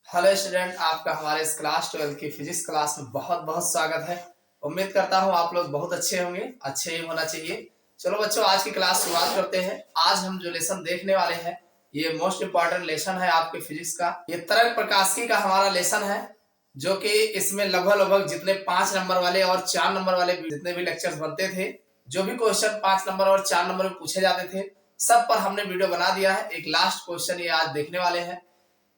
Hello student, आपका हमारे इस क्लास 12 की फिजिक्स क्लास में बहुत बहुत स्वागत है। उम्मीद करता हूँ आप लोग बहुत अच्छे होंगे, अच्छे ही होना चाहिए। चलो बच्चों, आज की क्लास शुरुआत करते हैं। आज हम जो लेसन देखने वाले हैं ये मोस्ट इम्पॉर्टेंट लेसन है आपके फिजिक्स का। ये तरंग प्रकाशिकी का हमारा लेसन है, जो कि इसमें लगभग जितने 5 नंबर वाले और 4 नंबर वाले जितने भी लेक्चर्स बनते थे, जो भी क्वेश्चन 5 नंबर और 4 नंबर में पूछे जाते थे, सब पर हमने वीडियो बना दिया है। एक लास्ट क्वेश्चन ये आज देखने वाले हैं,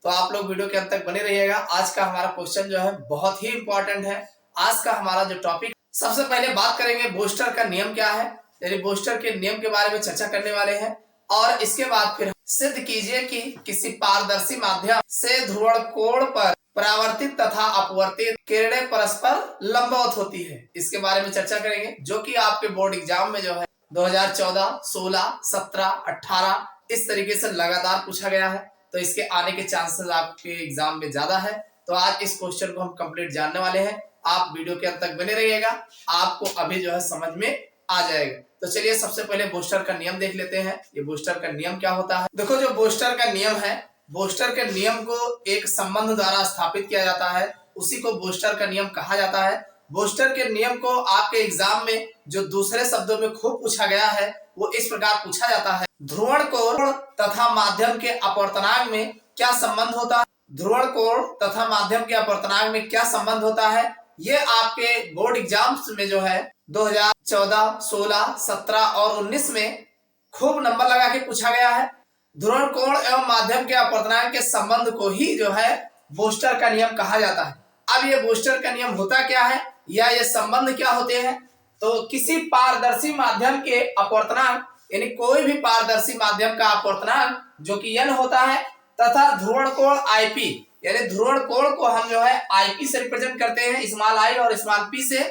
तो आप लोग वीडियो के अंत तक बने रहिएगा। आज का हमारा क्वेश्चन जो है बहुत ही इंपॉर्टेंट है। आज का हमारा जो टॉपिक, सबसे पहले बात करेंगे बोस्टर का नियम क्या है, यानी बोस्टर के नियम के बारे में चर्चा करने वाले हैं। और इसके बाद फिर सिद्ध कीजिए कि किसी पारदर्शी माध्यम से ध्रुवण कोण पर परावर्तित तथा अपवर्तित किरणें परस्पर लंबवत होती है। इसके बारे में चर्चा करेंगे, जो कि आपके बोर्ड एग्जाम में जो है 2014, 16, 17, 18 इस तरीके से लगातार पूछा गया है। तो इसके आने के चांसेस आपके एग्जाम में ज्यादा है। तो आज इस क्वेश्चन को हम कंप्लीट जानने वाले हैं। आप वीडियो के अंत तक बने रहिएगा, आपको अभी जो है समझ में आ जाएगा। तो चलिए सबसे पहले बोस्टर का नियम देख लेते हैं। ये बोस्टर का नियम क्या होता है। देखो, जो बोस्टर का नियम है, बोस्टर के नियम को एक संबंध द्वारा स्थापित किया जाता है, उसी को बोस्टर का नियम कहा जाता है। बोस्टर के नियम को आपके एग्जाम में जो दूसरे शब्दों में खूब पूछा गया है वो इस प्रकार पूछा जाता है, ध्रुवण कोण तथा माध्यम के अपवर्तनांक में क्या संबंध होता है। ध्रुवण कोण तथा माध्यम के अपवर्तनांक में क्या संबंध होता है, ये आपके बोर्ड एग्जाम्स में जो है 2014, 16, 17 और 19 में खूब नंबर लगा के पूछा गया है। ध्रुवण कोण एवं माध्यम के अपवर्तनांक के संबंध को ही जो है बोस्टर का नियम कहा जाता है। अब ये बोस्टर का नियम होता क्या है या ये संबंध क्या होते हैं, तो किसी पारदर्शी माध्यम के अपवर्तनांक, यानी कोई भी पारदर्शी माध्यम का अपवर्तनांक जो कि n होता है, तथा ध्रुवण कोण Ip, यानी ध्रुवण कोण को हम जो है Ip से रिप्रेजेंट करते हैं, स्मॉल i और स्मॉल p से।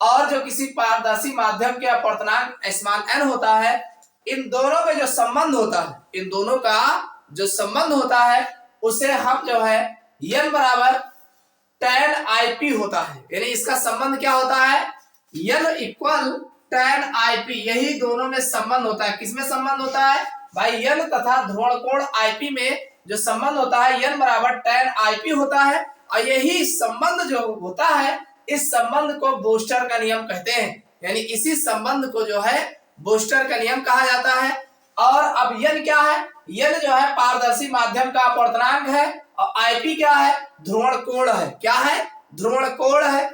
और जो किसी पारदर्शी माध्यम के अपवर्तनांक स्मॉल n होता है, इन दोनों में जो संबंध होता है, इन दोनों का जो संबंध होता है उसे हम जो है n बराबर tan Ip होता है। यानी इसका संबंध क्या होता है, n इक्वल tan Ip, यही दोनों में संबंध होता है। किसमें संबंध होता है भाई, n तथा ध्रुवण कोण Ip में जो संबंध होता है n बराबर tan Ip होता है। और यही संबंध जो होता है, इस संबंध को बोस्टर का नियम कहते हैं। यानी इसी संबंध को जो है बोस्टर का नियम कहा जाता है। और अब n क्या है, n जो है पारदर्शी माध्यम का अपवर्तनांक है, और Ip क्या है, ध्रुवण कोण है। क्या है, ध्रुवण कोण है।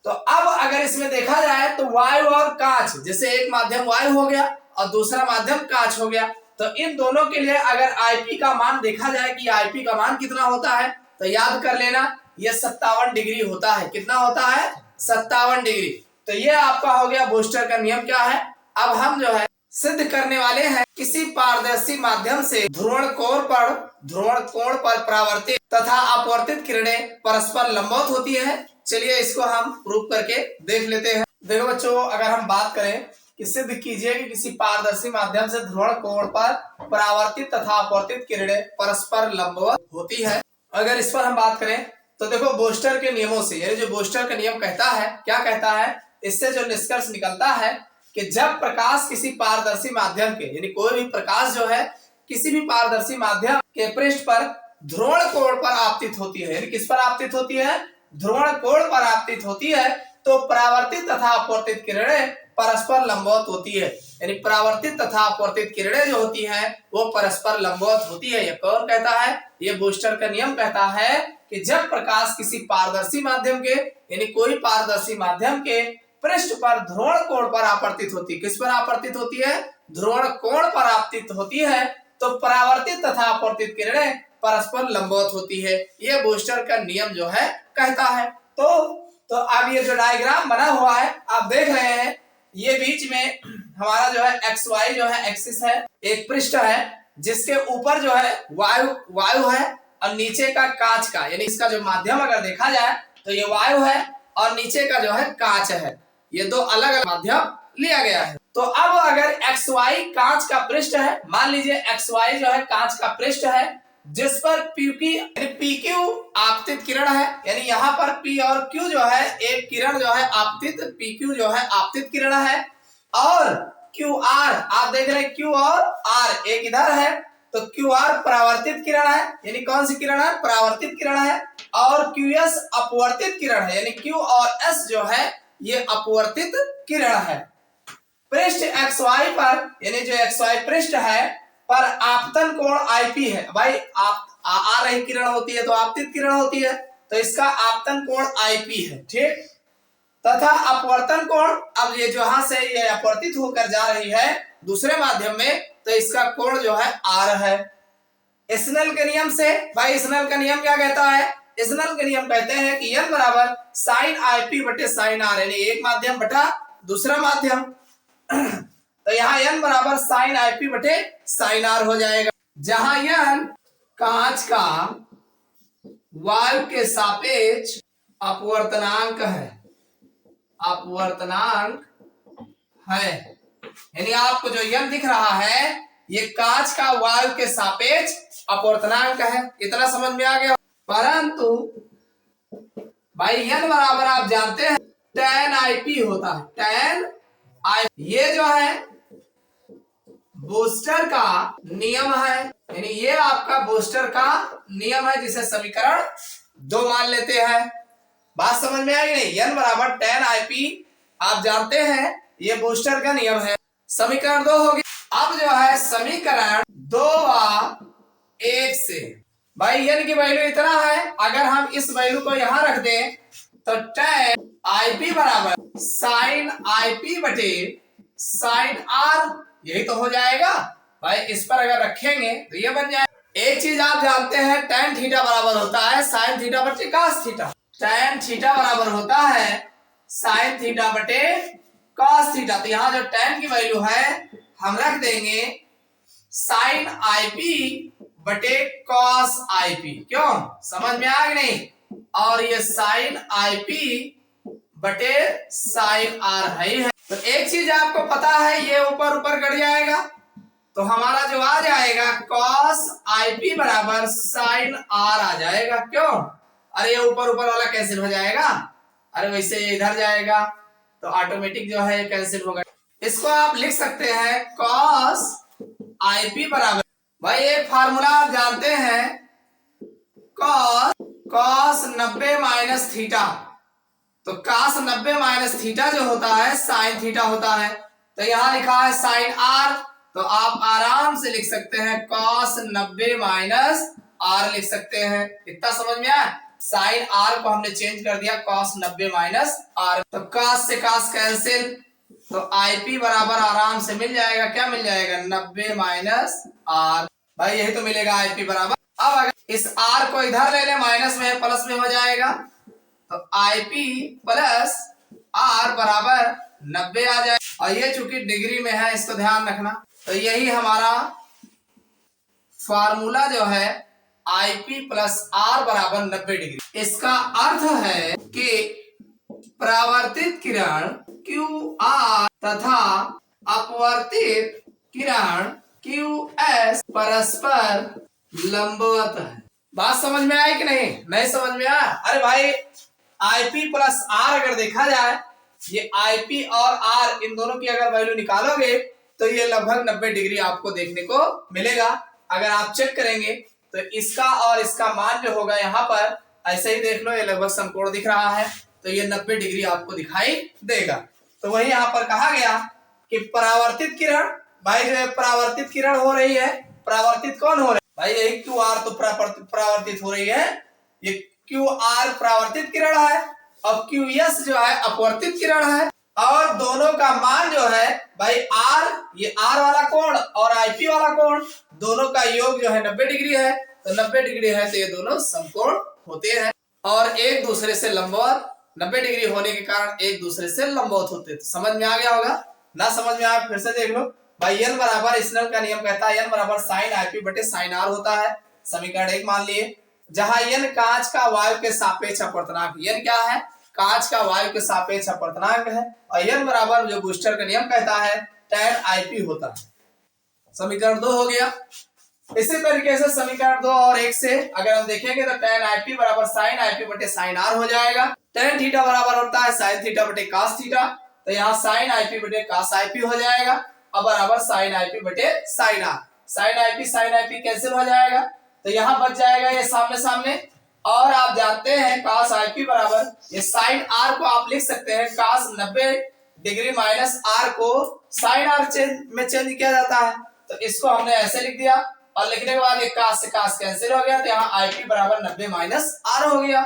तो अब अगर इसमें देखा जाए तो वायु और कांच, जैसे एक माध्यम वायु हो गया और दूसरा माध्यम कांच हो गया, तो इन दोनों के लिए अगर Ip का मान देखा जाए कि Ip का मान कितना होता है, तो याद कर लेना ये 57 डिग्री होता है। कितना होता है, 57 डिग्री। तो ये आपका हो गया बोस्टर का नियम क्या है। अब हम जो है सिद्ध करने वाले हैं, किसी पारदर्शी माध्यम से ध्रुवण कोण पर परावर्तित तथा अपवर्तित किरणें परस्पर लंबवत होती है। चलिए इसको हम प्रूव करके देख लेते हैं। देखो बच्चों, अगर हम बात करें कि सिद्ध कीजिए कि किसी पारदर्शी माध्यम से ध्रुवण कोण पर परावर्तित तथा अपवर्तित किरणें परस्पर लंबवत होती है, अगर इस पर हम बात करें तो देखो बोस्टर के नियमों से, यानी जो बोस्टर का नियम कहता है, क्या कहता है, इससे जो निष्कर्ष निकलता है कि जब प्रकाश किसी पारदर्शी माध्यम के, यानी कोई भी प्रकाश जो है किसी भी पारदर्शी माध्यम के पृष्ठ पर ध्रुवण कोण पर आपतित होती है, यानी किस पर आपतित होती है, ध्रुवण कोण पर आपतित होती है, तो परावर्तित तथा अपवर्तित किरणें परस्पर लंबवत होती है। यानी परावर्तित तथा अपवर्तित किरणें जो होती हैं वो परस्पर लंबवत होती है। ये कौन कहता है, ये बोस्टर का नियम कहता है कि जब प्रकाश किसी पारदर्शी माध्यम के, यानी कोई पारदर्शी माध्यम के पृष्ठ पर ध्रुवण कोण पर आपतित होती है, किस पर आपतित होती है, ध्रुवण कोण पर आपतित होती है, तो परावर्तित तथा अपवर्तित किरणें परस्पर लंबवत होती है। यह बोस्टर का नियम जो है कहता है। तो अब ये जो डायग्राम बना हुआ है आप देख रहे हैं, ये बीच में हमारा जो है एक्स वाई जो है एक्सिस है, एक पृष्ठ है जिसके ऊपर जो है वायु है और नीचे का कांच का, यानी इसका जो माध्यम अगर देखा जाए तो ये वायु है और नीचे का जो है कांच है। ये दो अलग अलग माध्यम लिया गया है। तो अब अगर एक्स वाई कांच का पृष्ठ है, मान लीजिए एक्स वाई जो है कांच का पृष्ठ है, जिस पर पी क्यू आपतित किरण है, यानी यहाँ पर पी और क्यू जो है एक किरण जो है आपतित, पी क्यू जो है आपतित किरण है, और क्यू आर आप देख रहे हैं, क्यू और आर एक इधर है तो क्यू आर परावर्तित किरण है, यानी कौन सी किरण है, परावर्तित किरण है, और क्यू एस अपवर्तित किरण है, यानी क्यू और एस जो है ये अपवर्तित किरण है। पृष्ठ एक्स वाई पर, यानी जो एक्स वाई पृष्ठ है पर आपतन कोण आईपी है। भाई आप आ रही किरण होती है तो आपतित किरण होती है, तो इसका आपतन कोण आईपी है, ठीक। तथा अपवर्तन कोण, अब ये जहां से ये अपवर्तित होकर जा रही है दूसरे माध्यम में, तो इसका कोण जो है आर है। स्नेल के नियम से, भाई स्नेल का नियम क्या कहता है, स्नेल के नियम कहते हैं कि n बराबर साइन आईपी बटे साइन आर, यानी एक माध्यम बटा दूसरा माध्यम। तो यहाँ n बराबर साइन आईपी बटे साइन आर हो जाएगा, जहां n कांच का वायु के सापेक्ष अपवर्तनांक है, अपवर्तनांक है, यानी आपको जो n दिख रहा है ये कांच का वायु के सापेक्ष अपवर्तनांक है। इतना समझ में आ गया। परंतु भाई n बराबर आप जानते हैं tan आईपी होता है, tan आई, ये जो है बूस्टर का नियम है, यानी ये आपका बूस्टर का नियम है जिसे समीकरण 2 मान लेते हैं। बात समझ में आई नहीं, n बराबर tan आईपी आप जानते हैं ये बूस्टर का नियम है। समीकरण 2 हो गया। अब जो है समीकरण 2 व 1 से, भाई n की वैल्यू इतना है, अगर हम इस वैल्यू को यहां रख दें तो tan आईपी बराबर साइन आईपी बटे साइन आर, यही तो हो जाएगा। भाई इस पर अगर रखेंगे तो ये बन जाएगा। एक चीज आप जानते हैं tan थीटा बराबर होता है साइन थीटा बटे cos थीटा, tan थीटा बराबर होता है साइन थीटा बटे cos थीटा। तो यहाँ जो tan की वैल्यू है हम रख देंगे साइन आईपी बटे cos आईपी, क्यों, समझ में आ गई नहीं। और ये साइन आईपी बटे साइन आर है। तो एक चीज आपको पता है ये ऊपर ऊपर कट जाएगा, तो हमारा जो आ जाएगा cos आईपी बराबर साइन आर आ जाएगा, क्यों, अरे ये ऊपर ऊपर वाला कैंसिल हो जाएगा, अरे वैसे ये इधर जाएगा तो ऑटोमेटिक जो है कैंसिल होगा। इसको आप लिख सकते हैं cos आईपी बराबर, भाई एक फार्मूला आप जानते हैं cos 90 माइनस थीटा, तो cos 90 माइनस थीटा जो होता है साइन थीटा होता है। तो यहां लिखा है साइन आर, तो आप आराम से लिख सकते हैं cos 90 माइनस आर लिख सकते हैं। इतना समझ में आया। साइन आर को हमने चेंज कर दिया cos 90 माइनस आर, तो cos से cos कैंसिल, तो आईपी बराबर आराम से मिल जाएगा, क्या मिल जाएगा 90 माइनस आर, भाई यही तो मिलेगा आईपी बराबर। अब अगर इस आर को इधर ले ले, माइनस में है प्लस में हो जाएगा, तो आईपी प्लस आर बराबर 90 आ जाए। और ये चूंकि डिग्री में है इसको ध्यान रखना, तो यही हमारा फार्मूला जो है आईपी प्लस आर बराबर 90 डिग्री। इसका अर्थ है कि परावर्तित किरण क्यू आर तथा अपवर्तित किरण क्यू एस परस्पर लंबवत है। बात समझ में आई कि नहीं, नहीं समझ में आया। अरे भाई आईपी प्लस आर अगर देखा जाए, ये आईपी और आर इन दोनों की अगर वैल्यू निकालोगे तो ये लगभग 90 डिग्री आपको देखने को मिलेगा। अगर आप चेक करेंगे तो इसका और इसका मान जो होगा यहाँ पर ऐसे ही देख लो, ये लगभग समकोण दिख रहा है, तो ये 90 डिग्री आपको दिखाई देगा। तो वही यहाँ पर कहा गया कि परावर्तित किरण, भाई जो है परावर्तित किरण हो रही है, परावर्तित कौन हो रहा है, भाई यही क्यू आर तो परावर्तित हो रही है, ये क्यू आर परावर्तित किरण है और क्यू एस जो है अपवर्तित किरण है। और दोनों का मान जो है भाई आर, ये आर वाला कोण और आईपी वाला कोण, दोनों का योग जो है 90 डिग्री है, तो 90 डिग्री है तो ये दोनों समकोण होते हैं और एक दूसरे से लंबवत, 90 डिग्री होने के कारण एक दूसरे से लंबवत होते हैं। तो समझ में आ गया होगा, ना समझ में आया फिर से देख लो। भाई n बराबर स्नेल का नियम कहता है n बराबर साइन आईपी बटे साइन आर होता है, समीकरण 1 मान लिए, जहां n कांच का वायु के सापेक्ष अपवर्तनांक, n क्या है, कांच का वायु के सापेक्ष अपवर्तनांक है, और n बराबर जो बूस्टर का नियम कहता है tan आईपी होता है। समीकरण 2 हो गया। इसी तरीके से समीकरण 2 और 1 से अगर हम देखेंगे तो tan आईपी बराबर साइन आईपी बटे साइन आर हो जाएगा। tan थीटा बराबर होता है साइन थीटा बटे cos थीटा, तो यहाँ साइन आईपी बटे cos आईपी हो जाएगा, अब बराबर साइन आईपी बटे sine R. Sine I P cancel हो जाएगा, तो यहाँ बच जाएगा ये सामने सामने। और आप जानते हैं cos आई पी बराबर ये साइन आर को आप लिख सकते हैं cos 90 डिग्री माइनस आर को साइन आर में चेंज किया जाता है, तो इसको हमने ऐसे लिख दिया। और लिखने के बाद ये cos से cos कैंसिल हो गया, तो यहाँ आई पी बराबर 90 माइनस आर हो गया।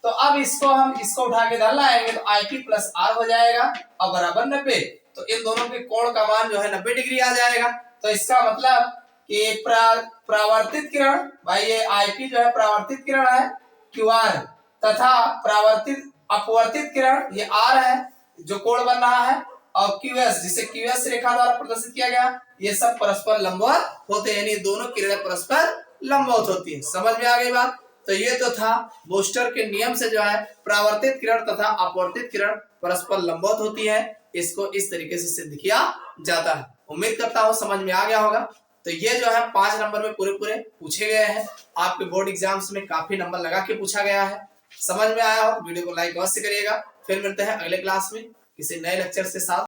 तो अब हम इसको उठा के इधर लाएंगे, तो आई पी प्लस आर हो जाएगा और बराबर 90। तो इन दोनों के कोण का मान जो है 90 डिग्री आ जाएगा। तो इसका मतलब कि परावर्तित किरण, भाई ये आईपी जो है परावर्तित किरण है क्यू आर, तथा परावर्तित अपवर्तित किरण ये आर है जो कोण बन रहा है, और क्यूएस जिसे क्यूएस रेखा द्वारा प्रदर्शित किया गया, ये सब परस्पर लंबवत होते हैं, यानी दोनों किरणें परस्पर लंबवत होती है। समझ में आ गई बात? तो ये तो था बोस्टर के नियम से जो है परावर्तित किरण तथा अपवर्तित किरण परस्पर लंबवत होती है, इसको इस तरीके से सिद्ध किया जाता है। उम्मीद करता हूं समझ में आ गया होगा। तो ये जो है 5 नंबर में पूरे पूछे गए हैं, आपके बोर्ड एग्जाम्स में काफी नंबर लगा के पूछा गया है। समझ में आया हो तो वीडियो को लाइक अवश्य करिएगा। फिर मिलते हैं अगले क्लास में किसी नए लेक्चर से साथ।